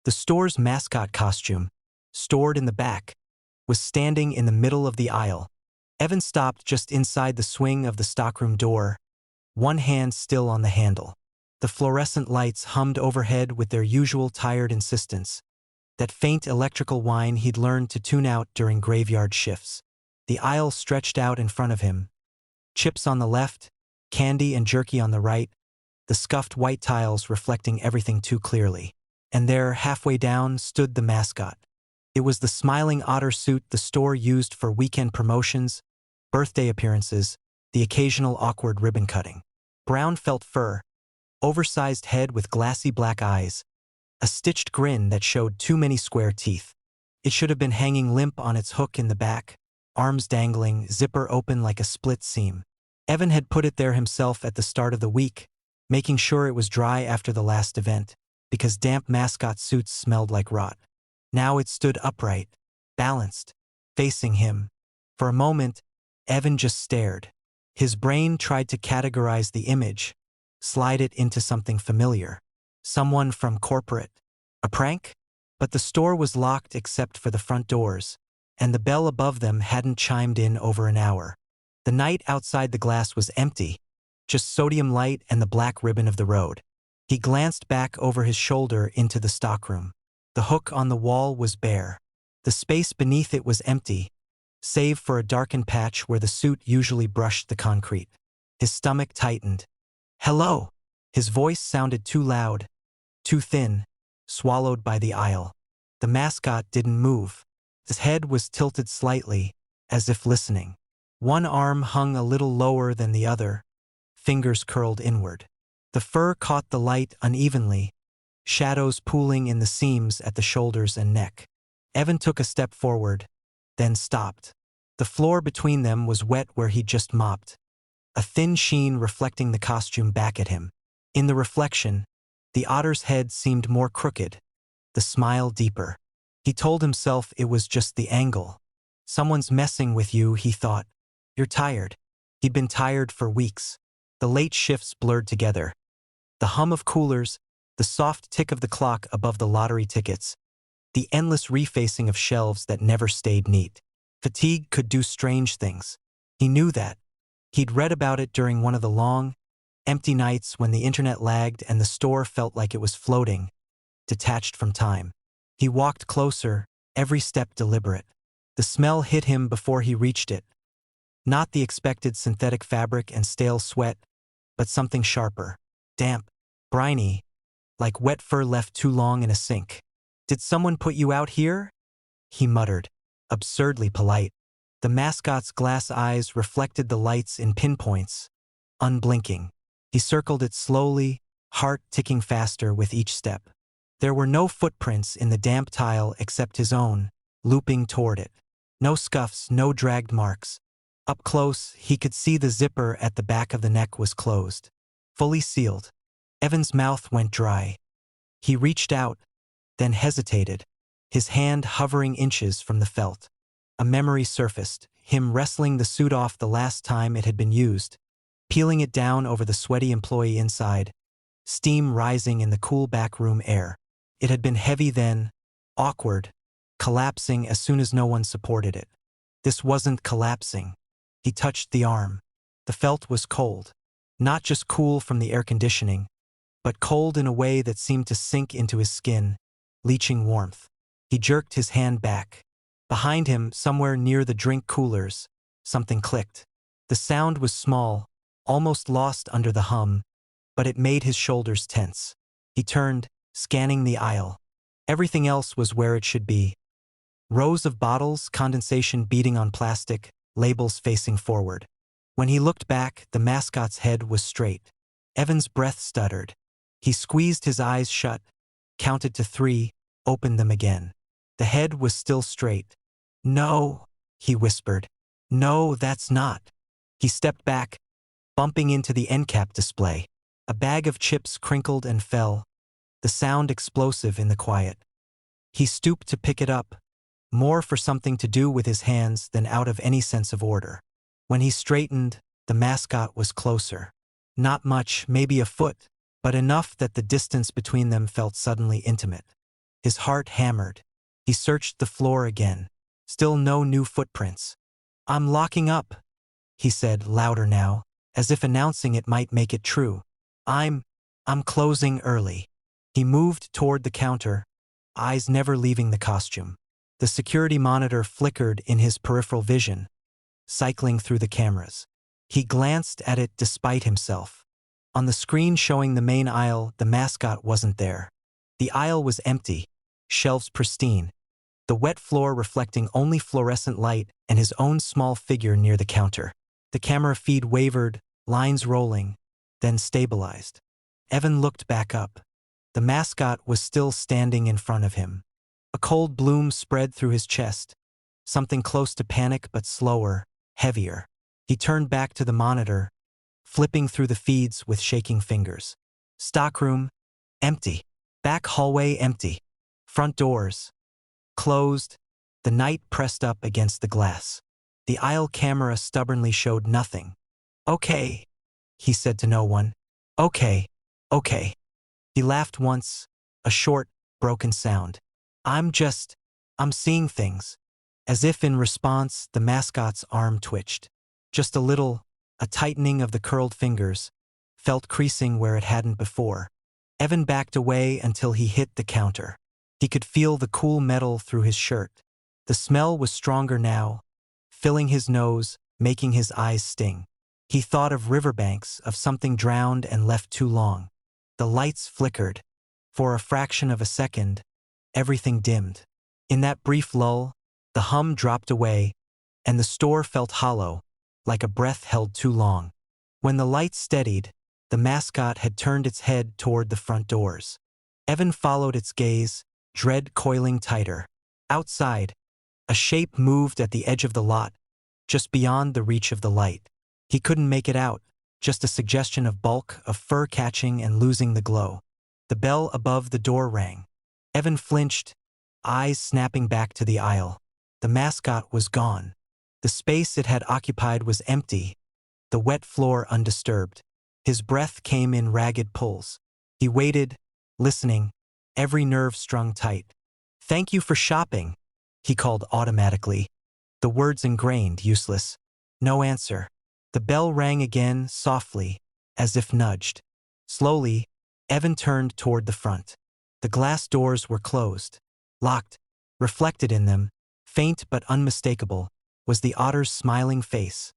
The store's mascot costume, stored in the back, was standing in the middle of the aisle. Evan stopped just inside the swing of the stockroom door, one hand still on the handle. The fluorescent lights hummed overhead with their usual tired insistence, that faint electrical whine he'd learned to tune out during graveyard shifts. The aisle stretched out in front of him. Chips on the left, candy and jerky on the right, the scuffed white tiles reflecting everything too clearly. And there, halfway down, stood the mascot. It was the smiling otter suit the store used for weekend promotions, birthday appearances, the occasional awkward ribbon cutting. Brown felt fur, oversized head with glassy black eyes, a stitched grin that showed too many square teeth. It should have been hanging limp on its hook in the back, arms dangling, zipper open like a split seam. Evan had put it there himself at the start of the week, making sure it was dry after the last event, because damp mascot suits smelled like rot. Now it stood upright, balanced, facing him. For a moment, Evan just stared. His brain tried to categorize the image, slide it into something familiar. Someone from corporate. A prank? But the store was locked except for the front doors, and the bell above them hadn't chimed in over an hour. The night outside the glass was empty, just sodium light and the black ribbon of the road. He glanced back over his shoulder into the stockroom. The hook on the wall was bare. The space beneath it was empty, save for a darkened patch where the suit usually brushed the concrete. His stomach tightened. "Hello!" His voice sounded too loud, too thin, swallowed by the aisle. The mascot didn't move. His head was tilted slightly, as if listening. One arm hung a little lower than the other, fingers curled inward. The fur caught the light unevenly, shadows pooling in the seams at the shoulders and neck. Evan took a step forward, then stopped. The floor between them was wet where he'd just mopped, a thin sheen reflecting the costume back at him. In the reflection, the otter's head seemed more crooked, the smile deeper. He told himself it was just the angle. Someone's messing with you, he thought. You're tired. He'd been tired for weeks. The late shifts blurred together. The hum of coolers, the soft tick of the clock above the lottery tickets, the endless refacing of shelves that never stayed neat. Fatigue could do strange things. He knew that. He'd read about it during one of the long, empty nights when the internet lagged and the store felt like it was floating, detached from time. He walked closer, every step deliberate. The smell hit him before he reached it. Not the expected synthetic fabric and stale sweat, but something sharper, damp, briny, like wet fur left too long in a sink. "Did someone put you out here?" he muttered, absurdly polite. The mascot's glass eyes reflected the lights in pinpoints, unblinking. He circled it slowly, heart ticking faster with each step. There were no footprints in the damp tile except his own, looping toward it. No scuffs, no dragged marks. Up close, he could see the zipper at the back of the neck was closed, fully sealed. Evan's mouth went dry. He reached out, then hesitated, his hand hovering inches from the felt. A memory surfaced, him wrestling the suit off the last time it had been used, peeling it down over the sweaty employee inside, steam rising in the cool backroom air. It had been heavy then, awkward, collapsing as soon as no one supported it. This wasn't collapsing. He touched the arm. The felt was cold. Not just cool from the air conditioning, but cold in a way that seemed to sink into his skin, leaching warmth. He jerked his hand back. Behind him, somewhere near the drink coolers, something clicked. The sound was small, almost lost under the hum, but it made his shoulders tense. He turned, scanning the aisle. Everything else was where it should be. Rows of bottles, condensation beating on plastic, labels facing forward. When he looked back, the mascot's head was straight. Evan's breath stuttered. He squeezed his eyes shut, counted to 3, opened them again. The head was still straight. "No," he whispered. "No, that's not." He stepped back, bumping into the end cap display. A bag of chips crinkled and fell, the sound explosive in the quiet. He stooped to pick it up, more for something to do with his hands than out of any sense of order. When he straightened, the mascot was closer. Not much, maybe a foot, but enough that the distance between them felt suddenly intimate. His heart hammered. He searched the floor again. Still no new footprints. "I'm locking up," he said louder now, as if announcing it might make it true. I'm closing early." He moved toward the counter, eyes never leaving the costume. The security monitor flickered in his peripheral vision, cycling through the cameras. He glanced at it despite himself. On the screen showing the main aisle, the Mascot wasn't there. The aisle was empty, shelves pristine, the wet floor reflecting only fluorescent light and his own small figure near the counter. The camera feed wavered, lines rolling, then stabilized. Evan looked back up. The Mascot was still standing in front of him. A cold bloom spread through his chest, something close to panic but slower, heavier. He turned back to the monitor, flipping through the feeds with shaking fingers. Stockroom, empty. Back hallway, empty. Front doors, closed, the night pressed up against the glass. The aisle camera stubbornly showed nothing. "Okay," he said to no one. "Okay, okay." He laughed once, a short, broken sound. I'm seeing things." As if in response, the Mascot's arm twitched. Just a little, a tightening of the curled fingers, felt creasing where it hadn't before. Evan backed away until he hit the counter. He could feel the cool metal through his shirt. The smell was stronger now, filling his nose, making his eyes sting. He thought of riverbanks, of something drowned and left too long. The lights flickered. For a fraction of a second, everything dimmed. In that brief lull, the hum dropped away, and the store felt hollow, like a breath held too long. When the lights steadied, the Mascot had turned its head toward the front doors. Evan followed its gaze, dread coiling tighter. Outside, a shape moved at the edge of the lot, just beyond the reach of the light. He couldn't make it out, just a suggestion of bulk, of fur catching and losing the glow. The bell above the door rang. Evan flinched, eyes snapping back to the aisle. The Mascot was gone. The space it had occupied was empty, the wet floor undisturbed. His breath came in ragged pulls. He waited, listening, every nerve strung tight. "Thank you for shopping," he called automatically. The words ingrained, useless. No answer. The bell rang again, softly, as if nudged. Slowly, Evan turned toward the front. The glass doors were closed. Locked. Reflected in them, faint but unmistakable, was the otter's smiling face.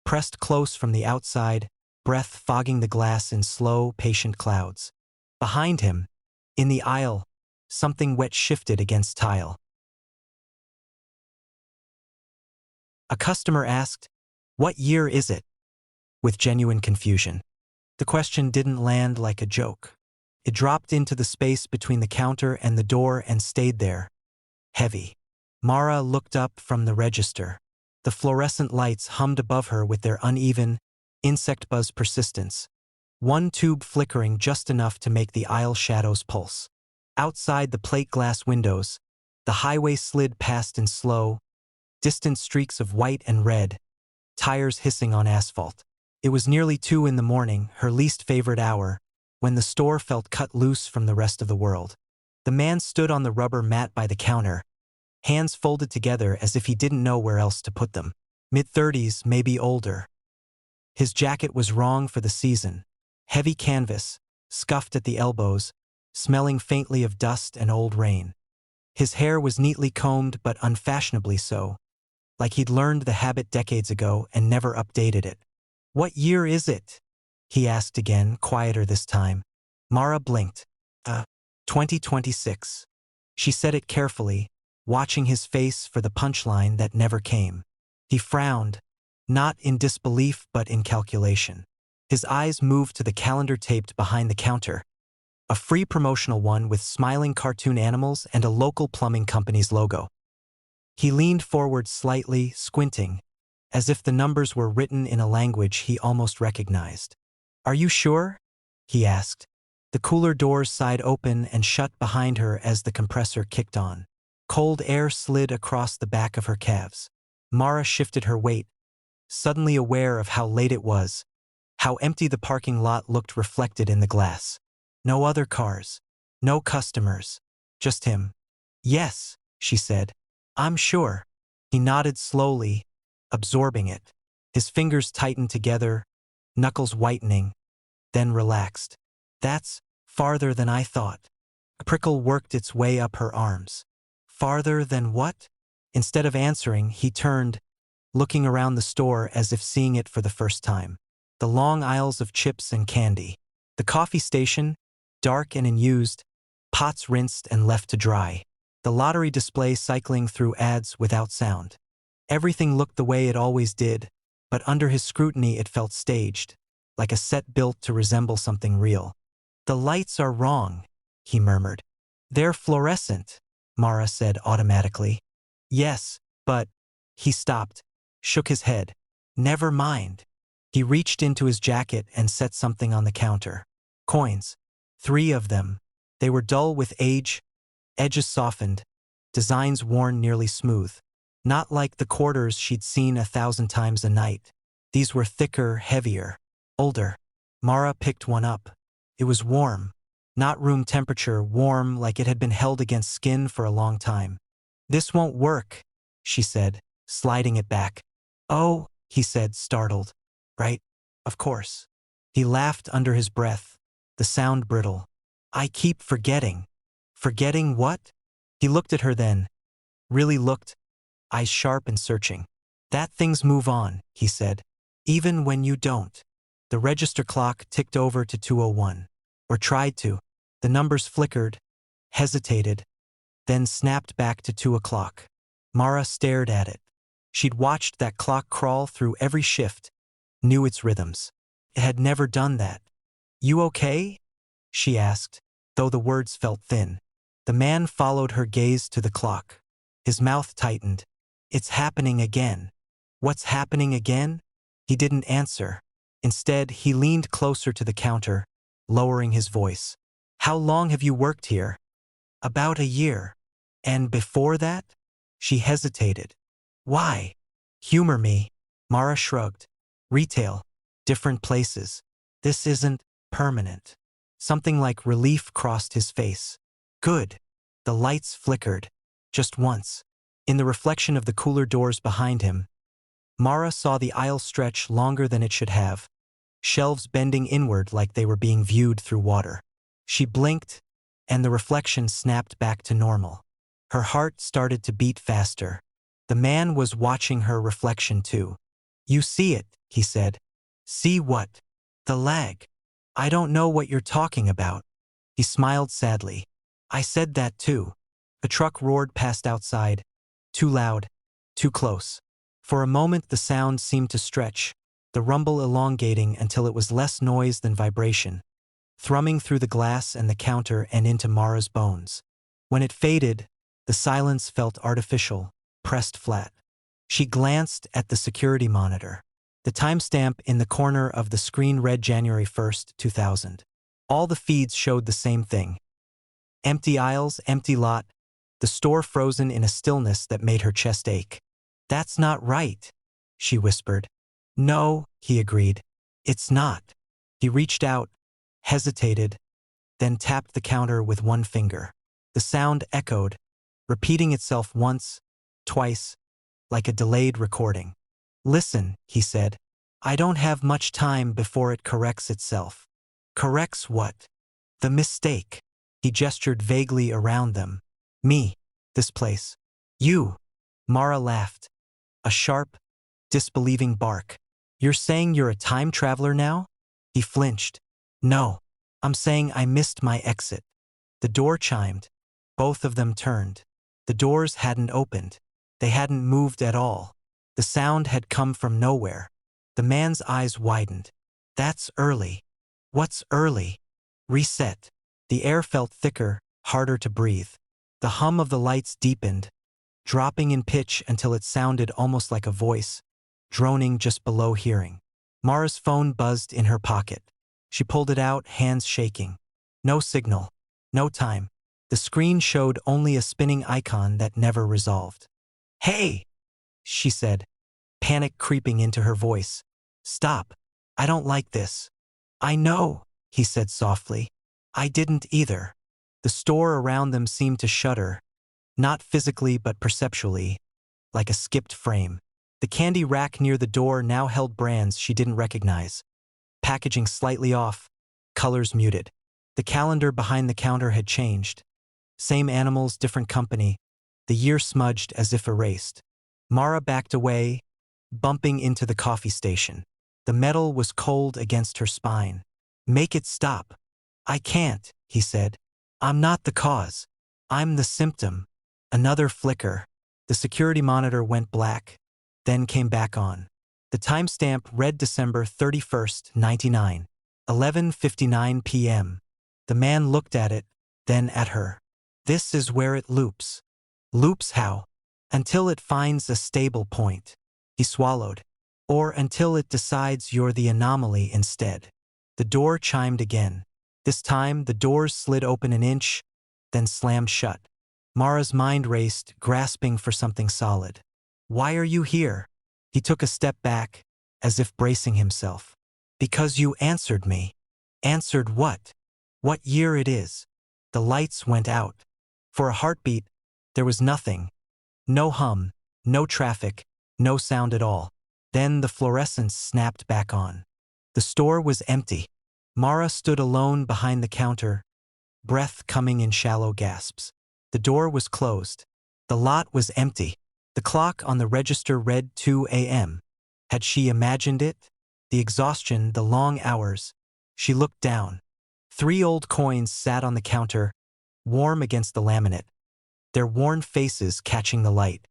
Pressed close from the outside, breath fogging the glass in slow, patient clouds. Behind him, in the aisle, something wet shifted against tile. A customer asked, "What year is it?" with genuine confusion. The question didn't land like a joke. It dropped into the space between the counter and the door and stayed there, heavy. Mara looked up from the register. The fluorescent lights hummed above her with their uneven, insect buzz persistence, one tube flickering just enough to make the aisle shadows pulse. Outside the plate glass windows, the highway slid past in slow, distant streaks of white and red, tires hissing on asphalt. It was nearly 2 in the morning, her least favorite hour, when the store felt cut loose from the rest of the world. The man stood on the rubber mat by the counter, hands folded together as if he didn't know where else to put them. Mid-30s, maybe older. His jacket was wrong for the season. Heavy canvas, scuffed at the elbows, smelling faintly of dust and old rain. His hair was neatly combed but unfashionably so, like he'd learned the habit decades ago and never updated it. "What year is it?" he asked again, quieter this time. Mara blinked. 2026. She said it carefully, watching his face for the punchline that never came. He frowned, not in disbelief but in calculation. His eyes moved to the calendar taped behind the counter, a free promotional one with smiling cartoon animals and a local plumbing company's logo. He leaned forward slightly, squinting, as if the numbers were written in a language he almost recognized. "Are you sure?" he asked. The cooler doors sighed open and shut behind her as the compressor kicked on. Cold air slid across the back of her calves. Mara shifted her weight, suddenly aware of how late it was, how empty the parking lot looked reflected in the glass. No other cars, no customers, Just him. Yes, she said. I'm sure. He nodded slowly, absorbing it. His fingers tightened together, knuckles whitening, then relaxed. That's farther than I thought. A prickle worked its way up her arms. Farther than what? Instead of answering, he turned, looking around the store as if seeing it for the first time. The long aisles of chips and candy. The coffee station, dark and unused, pots rinsed and left to dry. The lottery display cycling through ads without sound. Everything looked the way it always did, but under his scrutiny it felt staged, like a set built to resemble something real. The lights are wrong, he murmured. They're fluorescent, Mara said automatically. Yes, but... He stopped, shook his head. Never mind. He reached into his jacket and set something on the counter. Coins. 3 of them. They were dull with age, edges softened, designs worn nearly smooth. Not like the quarters she'd seen 1,000 times a night. These were thicker, heavier, older. Mara picked one up. It was warm. Not room temperature, warm like it had been held against skin for a long time. This won't work, she said, sliding it back. Oh, he said, startled. Right? Of course. He laughed under his breath, the sound brittle. I keep forgetting. Forgetting what? He looked at her then. Really looked, eyes sharp and searching. That things move on, he said. Even when you don't. The register clock ticked over to 2:01. Or tried to. The numbers flickered, hesitated, then snapped back to 2 o'clock. Mara stared at it. She'd watched that clock crawl through every shift, knew its rhythms. It had never done that. You okay? She asked, though the words felt thin. The man followed her gaze to the clock. His mouth tightened. It's happening again. What's happening again? He didn't answer. Instead, he leaned closer to the counter, lowering his voice. How long have you worked here? About a year. And before that? She hesitated. Why? Humor me. Mara shrugged. Retail. Different places. This isn't permanent. Something like relief crossed his face. Good. The lights flickered. Just once. In the reflection of the cooler doors behind him, Mara saw the aisle stretch longer than it should have, shelves bending inward like they were being viewed through water. She blinked, and the reflection snapped back to normal. Her heart started to beat faster. The man was watching her reflection too. You see it, he said. See what? The lag. I don't know what you're talking about. He smiled sadly. I said that too. A truck roared past outside. Too loud. Too close. For a moment the sound seemed to stretch, the rumble elongating until it was less noise than vibration, thrumming through the glass and the counter and into Mara's bones. When it faded, the silence felt artificial, pressed flat. She glanced at the security monitor. The timestamp in the corner of the screen read January 1st, 2000. All the feeds showed the same thing. Empty aisles, empty lot, the store frozen in a stillness that made her chest ache. That's not right, she whispered. No, he agreed. It's not. He reached out, hesitated, then tapped the counter with one finger. The sound echoed, repeating itself once, twice, like a delayed recording. Listen, he said. I don't have much time before it corrects itself. Corrects what? The mistake. He gestured vaguely around them. Me. This place. You. Mara laughed. A sharp, disbelieving bark. You're saying you're a time traveler now? He flinched. No. I'm saying I missed my exit. The door chimed. Both of them turned. The doors hadn't opened. They hadn't moved at all. The sound had come from nowhere. The man's eyes widened. That's early. What's early? Reset. The air felt thicker, harder to breathe. The hum of the lights deepened, dropping in pitch until it sounded almost like a voice, droning just below hearing. Mara's phone buzzed in her pocket. She pulled it out, hands shaking. No signal. No time. The screen showed only a spinning icon that never resolved. Hey! She said, panic creeping into her voice. Stop. I don't like this. I know, he said softly. I didn't either. The store around them seemed to shudder, not physically but perceptually, like a skipped frame. The candy rack near the door now held brands she didn't recognize. Packaging slightly off, colors muted. The calendar behind the counter had changed. Same animals, different company, the year smudged as if erased. Mara backed away, bumping into the coffee station. The metal was cold against her spine. "Make it stop." "I can't," he said. "I'm not the cause. I'm the symptom." Another flicker. The security monitor went black, then came back on. The timestamp read December 31st, 99, 11:59 p.m. The man looked at it, then at her. "This is where it loops." "Loops how?" "Until it finds a stable point." He swallowed. "Or until it decides you're the anomaly instead." The door chimed again. This time, the doors slid open an inch, then slammed shut. Mara's mind raced, grasping for something solid. "Why are you here?" He took a step back, as if bracing himself. "Because you answered me." "Answered what?" "What year it is." The lights went out. For a heartbeat, there was nothing. No hum, no traffic, no sound at all. Then the fluorescence snapped back on. The store was empty. Mara stood alone behind the counter, breath coming in shallow gasps. The door was closed. The lot was empty. The clock on the register read 2 a.m. Had she imagined it? The exhaustion, the long hours. She looked down. 3 old coins sat on the counter, warm against the laminate, their worn faces catching the light.